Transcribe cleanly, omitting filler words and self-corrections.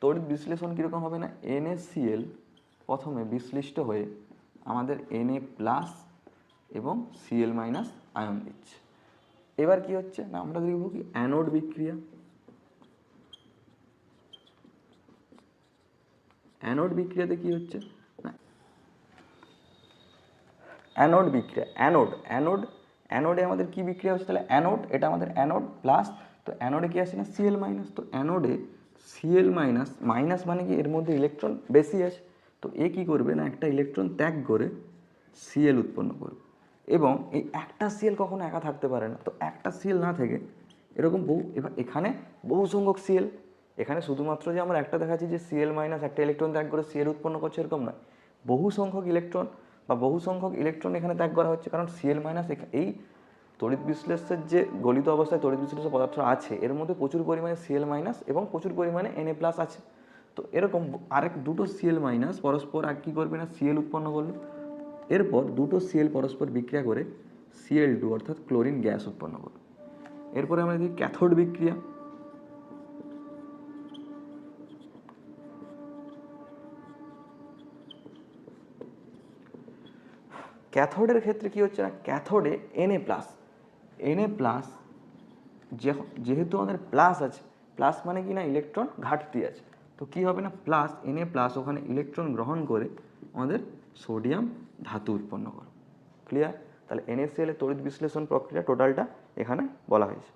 তড়িৎ বিশ্লেষণ কীরকম হবে না, NaCl প্রথমে বিশ্লিষ্ট হয়ে আমাদের Na+ এবং Cl- আয়ন দিচ্ছে। এবার কি হচ্ছে না, আমরা দেখব কি অ্যানোড বিক্রিয়া। অ্যানোড বিক্রিয়াতে কি হচ্ছে না, অ্যানোড বিক্রিয়া, অ্যানোডে আমাদের কি বিক্রিয়া হচ্ছে, তাহলে অ্যানোড, এটা আমাদের অ্যানোড প্লাস, তো অ্যানোডে কি আসছে না Cl-, তো অ্যানোডে Cl-, মাইনাস মানে কি এর মধ্যে ইলেকট্রন বেশি আছে, তো এ কি করবে না একটা ইলেকট্রন ত্যাগ করে Cl উৎপন্ন করবে। এবং এই একটা Cl কখনো একা থাকতে পারে না, তো একটা Cl না থেকে এরকম বহু, এবার এখানে বহু সংখ্যক Cl, এখানে শুধুমাত্র যে আমরা একটা দেখাচ্ছি যে Cl- একটা ইলেকট্রন ত্যাগ করে Cl উৎপন্ন করছে এরকম নয়, বহু সংখ্যক ইলেকট্রন বা বহু সংখ্যক ইলেকট্রন এখানে ত্যাগ করা হচ্ছে, কারণ Cl- এই তড়িৎ বিশ্লেষের যে গলিত অবস্থায় তড়িৎ বিশ্লেষ পদার্থ আছে এর মধ্যে প্রচুর পরিমাণে Cl- এবং প্রচুর পরিমাণে Na+ আছে। তো এরকম আরেক দুটো Cl- পরস্পর আর কী করবে না Cl উৎপন্ন করলো, এরপর দুটো Cl পরস্পর বিক্রিয়া করে Cl2 অর্থাৎ ক্লোরিন গ্যাস উৎপন্ন করলো। এরপরে আমরা দেখি ক্যাথোড বিক্রিয়া। ক্যাথোডের ক্ষেত্রে কি হচ্ছে না, ক্যাথোডে Na+ যেহেতু আমাদের প্লাস আছে, প্লাস মানে কি না ইলেকট্রন ঘাটতি আছে, তো কি হবে না প্লাস Na+ ওখানে ইলেকট্রন গ্রহণ করে আমাদের সোডিয়াম ধাতু উৎপন্ন করে। ক্লিয়ার? তাহলে NaCl এর তড়িৎ বিশ্লেষণ প্রক্রিয়া টোটালটা এখানে বলা হয়েছে।